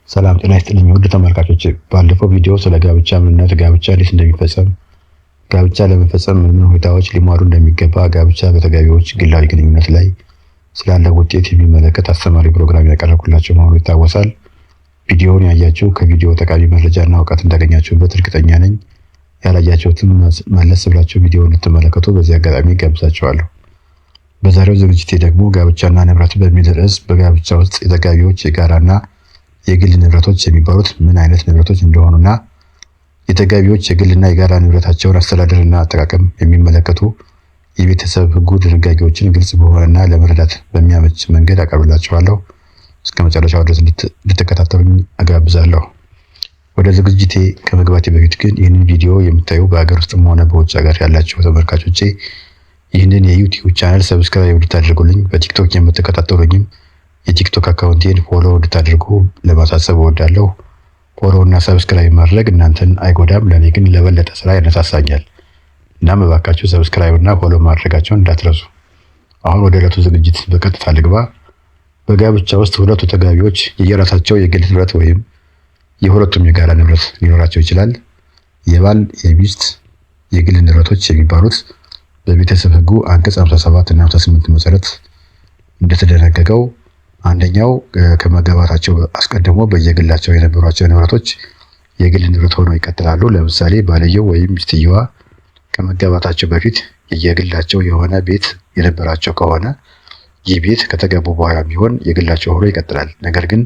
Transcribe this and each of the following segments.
ሰላም ጤና ይስጥልኝ ውድ ተመልካቾች፣ ባለፈው ቪዲዮ ስለ ጋብቻ ምንነት፣ ጋብቻ እንዴት እንደሚፈጸም፣ ጋብቻ ለመፈጸም ምን ሁኔታዎች ሊሟሉ እንደሚገባ፣ ጋብቻ በተጋቢዎች ግላዊ ግንኙነት ላይ ስላለ ውጤት የሚመለከት አስተማሪ ፕሮግራም ያቀረብኩላችሁ መሆኑ ይታወሳል። ቪዲዮውን ያያችሁ ከቪዲዮ ጠቃሚ መረጃና እውቀት እንዳገኛችሁበት እርግጠኛ ነኝ። ያላያችሁትም መለስ ብላችሁ ቪዲዮውን እንድትመለከቱ በዚህ አጋጣሚ ጋብዛችኋለሁ። በዛሬው ዝግጅቴ ደግሞ ጋብቻና ንብረት በሚል ርዕስ በጋብቻ ውስጥ የተጋቢዎች የጋራና የግል ንብረቶች የሚባሉት ምን አይነት ንብረቶች እንደሆኑና የተጋቢዎች የግልና የጋራ ንብረታቸውን አስተዳደርና አጠቃቀም የሚመለከቱ የቤተሰብ ሕጉ ድንጋጌዎችን ግልጽ በሆነና ለመረዳት በሚያመች መንገድ አቀርብላችኋለሁ። እስከ መጨረሻው ድረስ እንድትከታተሉኝ እጋብዛለሁ። ወደ ዝግጅቴ ከመግባቴ በፊት ግን ይህንን ቪዲዮ የምታዩ በሀገር ውስጥም ሆነ በውጭ ሀገር ያላችሁ ተመልካቾቼ ይህንን የዩቲዩብ ቻናል ሰብስክራይብ እንድታደርጉልኝ፣ በቲክቶክ የምትከታተሉኝም የቲክቶክ አካውንቴን ፎሎ እንድታደርጉ ለማሳሰብ እወዳለሁ። ፎሎ እና ሰብስክራይብ ማድረግ እናንተን አይጎዳም፣ ለኔ ግን ለበለጠ ስራ ያነሳሳኛል። እናም እባካችሁ ሰብስክራይብ እና ፎሎ ማድረጋቸውን እንዳትረሱ። አሁን ወደ ዕለቱ ዝግጅት በቀጥታ ልግባ። በጋብቻ ውስጥ ሁለቱ ተጋቢዎች የየራሳቸው የግል ንብረት ወይም የሁለቱም የጋራ ንብረት ሊኖራቸው ይችላል። የባል የሚስት የግል ንብረቶች የሚባሉት በቤተሰብ ሕጉ አንቀጽ 57 እና 58 መሰረት እንደተደነገገው አንደኛው ከመጋባታቸው አስቀድሞ በየግላቸው የነበሯቸው ንብረቶች የግል ንብረት ሆነው ይቀጥላሉ። ለምሳሌ ባልየው ወይም ሚስትየዋ ከመጋባታቸው በፊት የግላቸው የሆነ ቤት የነበራቸው ከሆነ ይህ ቤት ከተጋቡ በኋላ ቢሆን የግላቸው ሆኖ ይቀጥላል። ነገር ግን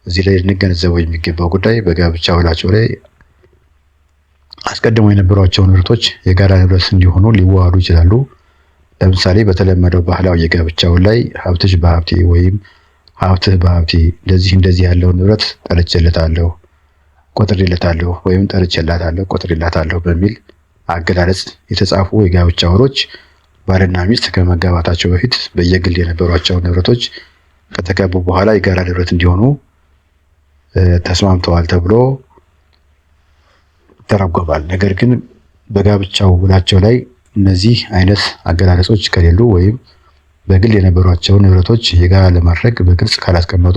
እዚህ ላይ ልንገነዘበው የሚገባው ጉዳይ በጋብቻ ውላቸው ላይ አስቀድሞ የነበሯቸው ንብረቶች የጋራ ንብረት እንዲሆኑ ሊዋሃዱ ይችላሉ። ለምሳሌ በተለመደው ባህላዊ የጋብቻ ውል ላይ ሀብትሽ በሀብቴ ወይም ሀብትህ በሀብቴ እንደዚህ ያለው ንብረት ጠርቼለታለሁ፣ ቆጥሬለታለሁ ወይም ጠርቼላታለሁ፣ ቆጥሬላታለሁ በሚል አገላለጽ የተጻፉ የጋብቻ ውሎች ባልና ሚስት ከመጋባታቸው በፊት በየግል የነበሯቸው ንብረቶች ከተጋቡ በኋላ የጋራ ንብረት እንዲሆኑ ተስማምተዋል ተብሎ ይተረጎማል። ነገር ግን በጋብቻው ውላቸው ላይ እነዚህ አይነት አገላለጾች ከሌሉ ወይም በግል የነበሯቸው ንብረቶች የጋራ ለማድረግ በግልጽ ካላስቀመጡ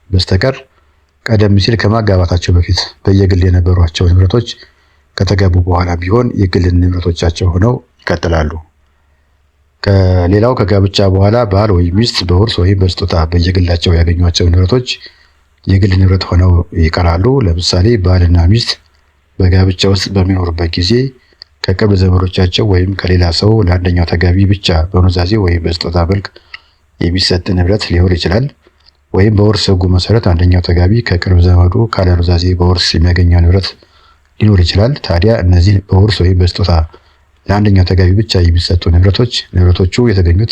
በስተቀር ቀደም ሲል ከማጋባታቸው በፊት በየግል የነበሯቸው ንብረቶች ከተጋቡ በኋላ ቢሆን የግል ንብረቶቻቸው ሆነው ይቀጥላሉ። ከሌላው ከጋብቻ በኋላ ባል ወይም ሚስት በውርስ ወይም በስጦታ በየግላቸው ያገኟቸው ንብረቶች የግል ንብረት ሆነው ይቀራሉ። ለምሳሌ ባልና ሚስት በጋብቻ ውስጥ በሚኖሩበት ጊዜ ከቅርብ ዘመዶቻቸው ወይም ከሌላ ሰው ለአንደኛው ተጋቢ ብቻ በኑዛዜ ወይም በስጦታ መልክ የሚሰጥ ንብረት ሊሆን ይችላል። ወይም በውርስ ሕጉ መሰረት አንደኛው ተጋቢ ከቅርብ ዘመዱ ካለ ኑዛዜ በውርስ የሚያገኘው ንብረት ሊኖር ይችላል። ታዲያ እነዚህ በውርስ ወይም በስጦታ ለአንደኛው ተጋቢ ብቻ የሚሰጡ ንብረቶቹ የተገኙት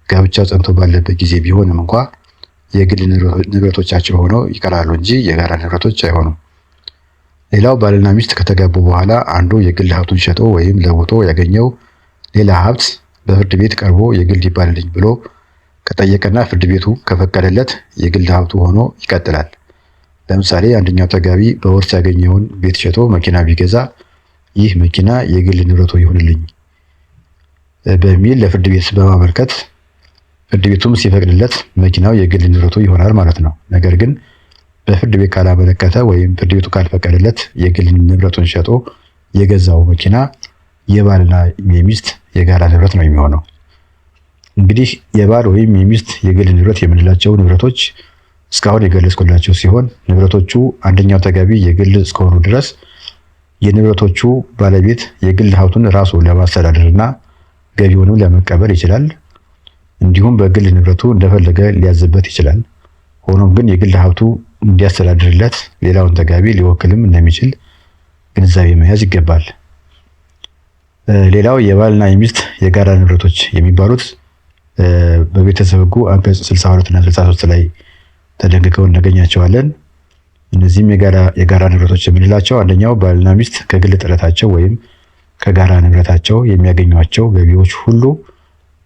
ጋብቻው ጸንቶ ባለበት ጊዜ ቢሆንም እንኳ የግል ንብረቶቻቸው ሆነው ይቀራሉ እንጂ የጋራ ንብረቶች አይሆኑም። ሌላው ባልና ሚስት ከተጋቡ በኋላ አንዱ የግል ሀብቱን ሸጦ ወይም ለውጦ ያገኘው ሌላ ሀብት በፍርድ ቤት ቀርቦ የግል ይባልልኝ ብሎ ከጠየቀና ፍርድ ቤቱ ከፈቀደለት የግል ሀብቱ ሆኖ ይቀጥላል። ለምሳሌ አንደኛው ተጋቢ በውርስ ያገኘውን ቤት ሸጦ መኪና ቢገዛ ይህ መኪና የግል ንብረቱ ይሁንልኝ በሚል ለፍርድ ቤት በማመልከት ፍርድ ቤቱም ሲፈቅድለት መኪናው የግል ንብረቱ ይሆናል ማለት ነው። ነገር ግን በፍርድ ቤት ካላመለከተ ወይም ፍርድ ቤቱ ካልፈቀደለት የግል ንብረቱን ሸጦ የገዛው መኪና የባልና የሚስት የጋራ ንብረት ነው የሚሆነው። እንግዲህ የባል ወይም የሚስት የግል ንብረት የምንላቸው ንብረቶች እስካሁን የገለጽኩላቸው ሲሆን ንብረቶቹ አንደኛው ተጋቢ የግል እስከሆኑ ድረስ የንብረቶቹ ባለቤት የግል ሀብቱን ራሱ ለማስተዳደርና ገቢውንም ለመቀበል ይችላል። እንዲሁም በግል ንብረቱ እንደፈለገ ሊያዝበት ይችላል። ሆኖም ግን የግል ሀብቱ እንዲያስተዳድርለት ሌላውን ተጋቢ ሊወክልም እንደሚችል ግንዛቤ መያዝ ይገባል። ሌላው የባልና የሚስት የጋራ ንብረቶች የሚባሉት በቤተሰብ ሕጉ አንቀጽ 62 እና 63 ላይ ተደንግገው እናገኛቸዋለን። እነዚህም የጋራ ንብረቶች የምንላቸው አንደኛው ባልና ሚስት ከግል ጥረታቸው ወይም ከጋራ ንብረታቸው የሚያገኟቸው ገቢዎች ሁሉ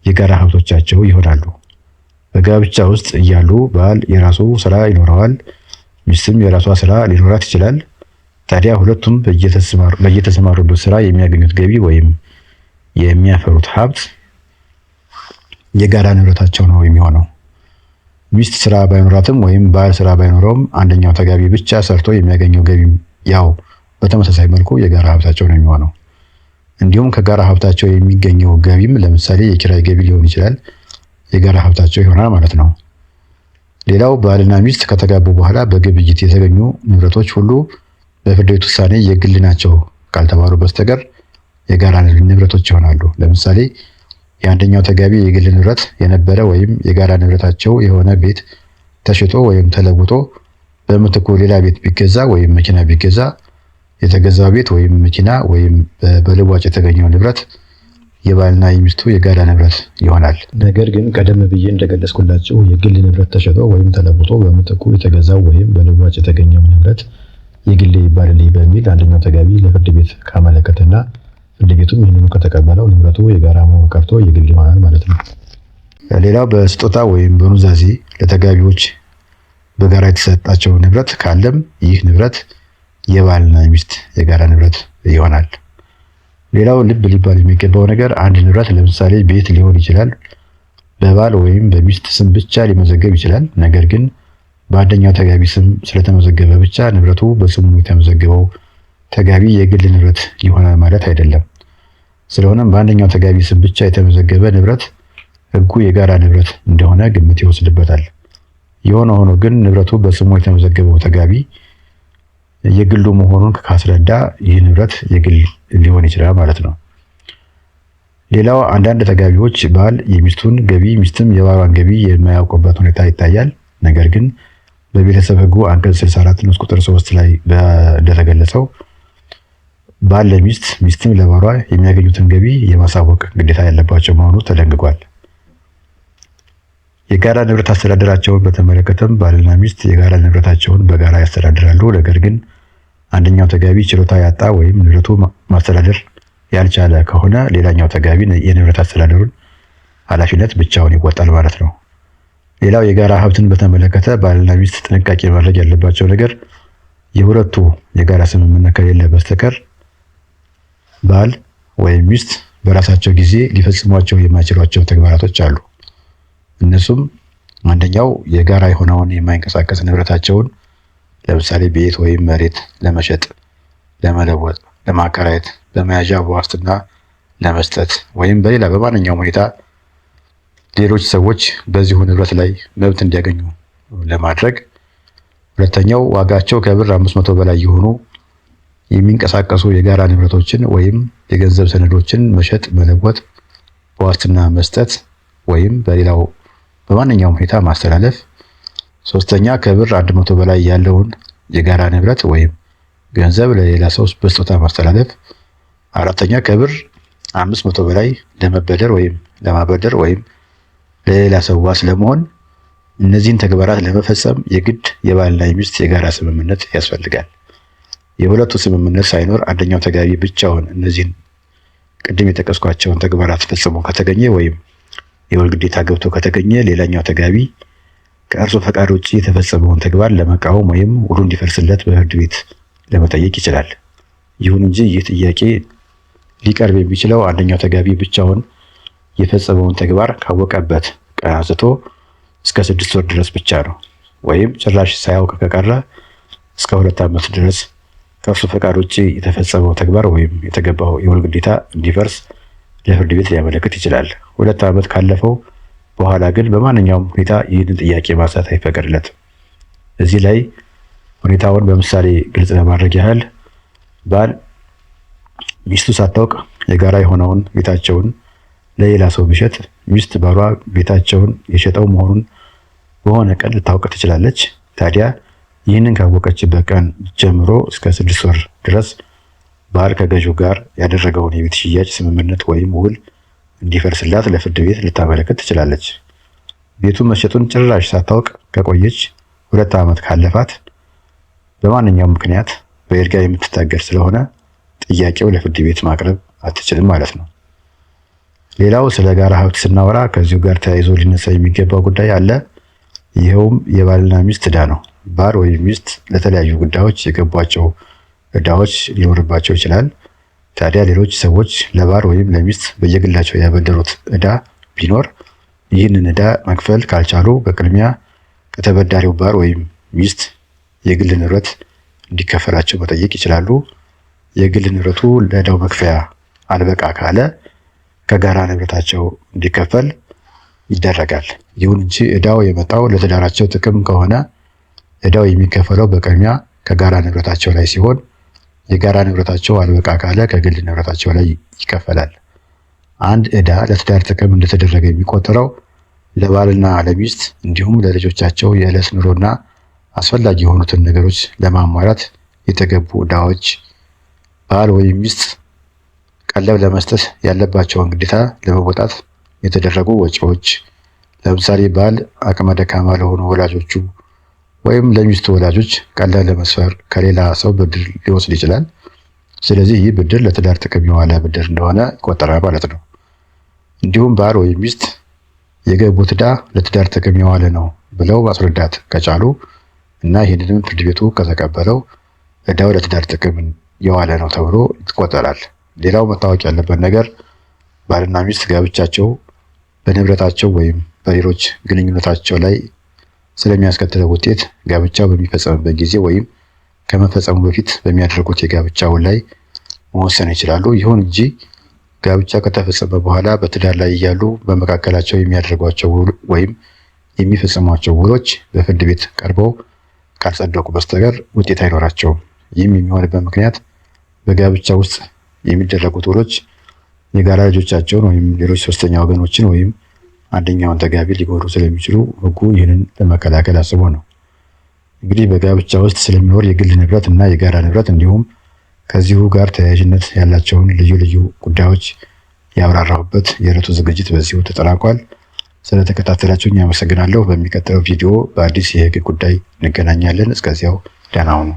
የጋራ ሀብቶቻቸው ይሆናሉ። በጋብቻ ውስጥ እያሉ ባል የራሱ ስራ ይኖረዋል፣ ሚስትም የራሷ ስራ ሊኖራት ይችላል። ታዲያ ሁለቱም በየተሰማሩበት ስራ የሚያገኙት ገቢ ወይም የሚያፈሩት ሀብት የጋራ ንብረታቸው ነው የሚሆነው። ሚስት ስራ ባይኖራትም ወይም ባል ስራ ባይኖረውም አንደኛው ተጋቢ ብቻ ሰርቶ የሚያገኘው ገቢ ያው በተመሳሳይ መልኩ የጋራ ሀብታቸው ነው የሚሆነው። እንዲሁም ከጋራ ሀብታቸው የሚገኘው ገቢም ለምሳሌ የኪራይ ገቢ ሊሆን ይችላል፣ የጋራ ሀብታቸው ይሆናል ማለት ነው። ሌላው ባልና ሚስት ከተጋቡ በኋላ በግብይት የተገኙ ንብረቶች ሁሉ በፍርድ ቤት ውሳኔ የግል ናቸው ካልተባሉ በስተቀር የጋራ ንብረቶች ይሆናሉ። ለምሳሌ የአንደኛው ተጋቢ የግል ንብረት የነበረ ወይም የጋራ ንብረታቸው የሆነ ቤት ተሽጦ ወይም ተለውጦ በምትኩ ሌላ ቤት ቢገዛ ወይም መኪና ቢገዛ የተገዛው ቤት ወይም መኪና ወይም በልዋጭ የተገኘው ንብረት የባልና የሚስቱ የጋራ ንብረት ይሆናል። ነገር ግን ቀደም ብዬ እንደገለጽኩላችሁ የግል ንብረት ተሽጦ ወይም ተለውጦ በምትኩ የተገዛው ወይም በልዋጭ የተገኘው ንብረት የግሌ ይባልልኝ በሚል አንደኛው ተጋቢ ለፍርድ ቤት ካመለከተና ፍርድ ቤቱም ይህንኑ ከተቀበለው ንብረቱ የጋራ መሆኑ ቀርቶ የግል ይሆናል ማለት ነው። ሌላው በስጦታ ወይም በኑዛዜ ለተጋቢዎች በጋራ የተሰጣቸው ንብረት ካለም ይህ ንብረት የባልና ሚስት የጋራ ንብረት ይሆናል። ሌላው ልብ ሊባል የሚገባው ነገር አንድ ንብረት ለምሳሌ ቤት ሊሆን ይችላል በባል ወይም በሚስት ስም ብቻ ሊመዘገብ ይችላል። ነገር ግን በአንደኛው ተጋቢ ስም ስለተመዘገበ ብቻ ንብረቱ በስሙ የተመዘገበው ተጋቢ የግል ንብረት ይሆናል ማለት አይደለም። ስለሆነም በአንደኛው ተጋቢ ስም ብቻ የተመዘገበ ንብረት ሕጉ የጋራ ንብረት እንደሆነ ግምት ይወስድበታል። የሆነ ሆኖ ግን ንብረቱ በስሙ የተመዘገበው ተጋቢ የግሉ መሆኑን ካስረዳ ይህ ንብረት የግል ሊሆን ይችላል ማለት ነው። ሌላው አንዳንድ ተጋቢዎች ባል የሚስቱን ገቢ ሚስትም የባሏን ገቢ የማያውቁበት ሁኔታ ይታያል። ነገር ግን በቤተሰብ ሕጉ አንቀጽ 64 ንዑስ ቁጥር 3 ላይ እንደተገለጸው ባል ለሚስት ሚስትም ለባሏ የሚያገኙትን ገቢ የማሳወቅ ግዴታ ያለባቸው መሆኑ ተደንግጓል። የጋራ ንብረት አስተዳደራቸውን በተመለከተም ባልና ሚስት የጋራ ንብረታቸውን በጋራ ያስተዳድራሉ። ነገር ግን አንደኛው ተጋቢ ችሎታ ያጣ ወይም ንብረቱ ማስተዳደር ያልቻለ ከሆነ ሌላኛው ተጋቢ የንብረት አስተዳደሩን ኃላፊነት ብቻውን ይወጣል ማለት ነው። ሌላው የጋራ ሀብትን በተመለከተ ባልና ሚስት ጥንቃቄ ማድረግ ያለባቸው ነገር የሁለቱ የጋራ ስምምነት ከሌለ በስተቀር ባል ወይም ሚስት በራሳቸው ጊዜ ሊፈጽሟቸው የማይችሏቸው ተግባራቶች አሉ። እነሱም አንደኛው የጋራ የሆነውን የማይንቀሳቀስ ንብረታቸውን ለምሳሌ ቤት ወይም መሬት ለመሸጥ፣ ለመለወጥ፣ ለማከራየት፣ በመያዣ በዋስትና ለመስጠት ወይም በሌላ በማንኛውም ሁኔታ ሌሎች ሰዎች በዚሁ ንብረት ላይ መብት እንዲያገኙ ለማድረግ። ሁለተኛው ዋጋቸው ከብር 500 በላይ የሆኑ የሚንቀሳቀሱ የጋራ ንብረቶችን ወይም የገንዘብ ሰነዶችን መሸጥ፣ መለወጥ፣ በዋስትና መስጠት ወይም በሌላው በማንኛውም ሁኔታ ማስተላለፍ። ሶስተኛ ከብር 100 በላይ ያለውን የጋራ ንብረት ወይም ገንዘብ ለሌላ ሰው በስጦታ ማስተላለፍ። አራተኛ ከብር 500 በላይ ለመበደር ወይም ለማበደር ወይም ለሌላ ሰው ዋስ ለመሆን። እነዚህን ተግባራት ለመፈጸም የግድ የባልና የሚስት የጋራ ስምምነት ያስፈልጋል። የሁለቱ ስምምነት ሳይኖር አንደኛው ተጋቢ ብቻውን እነዚህን ቅድም የጠቀስኳቸውን ተግባራት ፈጽሞ ከተገኘ ወይም የውል ግዴታ ገብቶ ከተገኘ ሌላኛው ተጋቢ ከእርሱ ፈቃድ ውጭ የተፈጸመውን ተግባር ለመቃወም ወይም ውሉ እንዲፈርስለት በፍርድ ቤት ለመጠየቅ ይችላል። ይሁን እንጂ ይህ ጥያቄ ሊቀርብ የሚችለው አንደኛው ተጋቢ ብቻውን የፈጸመውን ተግባር ካወቀበት ቀን አንስቶ እስከ 6 ወር ድረስ ብቻ ነው። ወይም ጭራሽ ሳያውቅ ከቀረ እስከ 2 ዓመት ድረስ ከእርሱ ፈቃድ ውጭ የተፈጸመው ተግባር ወይም የተገባው የውል ግዴታ እንዲፈርስ ለፍርድ ቤት ሊያመለክት ይችላል። 2 ዓመት ካለፈው በኋላ ግን በማንኛውም ሁኔታ ይህንን ጥያቄ ማንሳት አይፈቀድለትም። እዚህ ላይ ሁኔታውን በምሳሌ ግልጽ ለማድረግ ያህል ባል ሚስቱ ሳታውቅ የጋራ የሆነውን ቤታቸውን ለሌላ ሰው ቢሸጥ ሚስት ባሏ ቤታቸውን የሸጠው መሆኑን በሆነ ቀን ልታውቅ ትችላለች። ታዲያ ይህንን ካወቀችበት ቀን ጀምሮ እስከ 6 ወር ድረስ ባል ከገዢው ጋር ያደረገውን የቤት ሽያጭ ስምምነት ወይም ውል እንዲፈርስላት ለፍርድ ቤት ልታመለክት ትችላለች። ቤቱን መሸጡን ጭራሽ ሳታውቅ ከቆየች 2 ዓመት ካለፋት በማንኛውም ምክንያት በይርጋ የምትታገድ ስለሆነ ጥያቄው ለፍርድ ቤት ማቅረብ አትችልም ማለት ነው። ሌላው ስለ ጋራ ሀብት ስናወራ ከዚሁ ጋር ተያይዞ ሊነሳ የሚገባው ጉዳይ አለ። ይኸውም የባልና ሚስት ዕዳ ነው። ባል ወይም ሚስት ለተለያዩ ጉዳዮች የገቧቸው ዕዳዎች ሊኖርባቸው ይችላል። ታዲያ ሌሎች ሰዎች ለባል ወይም ለሚስት በየግላቸው ያበደሩት ዕዳ ቢኖር ይህንን ዕዳ መክፈል ካልቻሉ በቅድሚያ ከተበዳሪው ባል ወይም ሚስት የግል ንብረት እንዲከፈላቸው መጠየቅ ይችላሉ። የግል ንብረቱ ለዕዳው መክፈያ አልበቃ ካለ ከጋራ ንብረታቸው እንዲከፈል ይደረጋል። ይሁን እንጂ ዕዳው የመጣው ለትዳራቸው ጥቅም ከሆነ ዕዳው የሚከፈለው በቅድሚያ ከጋራ ንብረታቸው ላይ ሲሆን የጋራ ንብረታቸው አልበቃ ካለ ከግል ንብረታቸው ላይ ይከፈላል። አንድ ዕዳ ለትዳር ጥቅም እንደተደረገ የሚቆጠረው ለባልና ለሚስት እንዲሁም ለልጆቻቸው የዕለት ኑሮና አስፈላጊ የሆኑትን ነገሮች ለማሟላት የተገቡ ዕዳዎች፣ ባል ወይም ሚስት ቀለብ ለመስጠት ያለባቸውን ግዴታ ለመወጣት የተደረጉ ወጪዎች፣ ለምሳሌ ባል አቅመ ደካማ ለሆኑ ወላጆቹ ወይም ለሚስቱ ወላጆች ቀለብ ለመስፈር ከሌላ ሰው ብድር ሊወስድ ይችላል። ስለዚህ ይህ ብድር ለትዳር ጥቅም የዋለ ብድር እንደሆነ ይቆጠራል ማለት ነው። እንዲሁም ባል ወይም ሚስት የገቡት ዕዳ ለትዳር ጥቅም የዋለ ነው ብለው ማስረዳት ከቻሉ እና ይህንንም ፍርድ ቤቱ ከተቀበለው ዕዳው ለትዳር ጥቅም የዋለ ነው ተብሎ ይቆጠራል። ሌላው መታወቅ ያለበት ነገር ባልና ሚስት ጋብቻቸው በንብረታቸው ወይም በሌሎች ግንኙነታቸው ላይ ስለሚያስከትለው ውጤት ጋብቻው በሚፈጸምበት ጊዜ ወይም ከመፈጸሙ በፊት በሚያደርጉት የጋብቻ ውል ላይ መወሰን ይችላሉ። ይሁን እንጂ ጋብቻ ከተፈጸመ በኋላ በትዳር ላይ እያሉ በመካከላቸው የሚያደርጓቸው ወይም የሚፈጽሟቸው ውሎች በፍርድ ቤት ቀርበው ካልጸደቁ በስተቀር ውጤት አይኖራቸውም። ይህም የሚሆንበት ምክንያት በጋብቻ ውስጥ የሚደረጉት ውሎች የጋራ ልጆቻቸውን ወይም ሌሎች ሶስተኛ ወገኖችን ወይም አንደኛውን ተጋቢ ሊጎዱ ስለሚችሉ ሕጉ ይህንን ለመከላከል አስቦ ነው። እንግዲህ በጋብቻ ውስጥ ስለሚኖር የግል ንብረት እና የጋራ ንብረት እንዲሁም ከዚሁ ጋር ተያያዥነት ያላቸውን ልዩ ልዩ ጉዳዮች ያብራራሁበት የዕለቱ ዝግጅት በዚሁ ተጠናቋል። ስለተከታተላችሁኝ አመሰግናለሁ። በሚቀጥለው ቪዲዮ በአዲስ የሕግ ጉዳይ እንገናኛለን። እስከዚያው ደህና ሁኑ።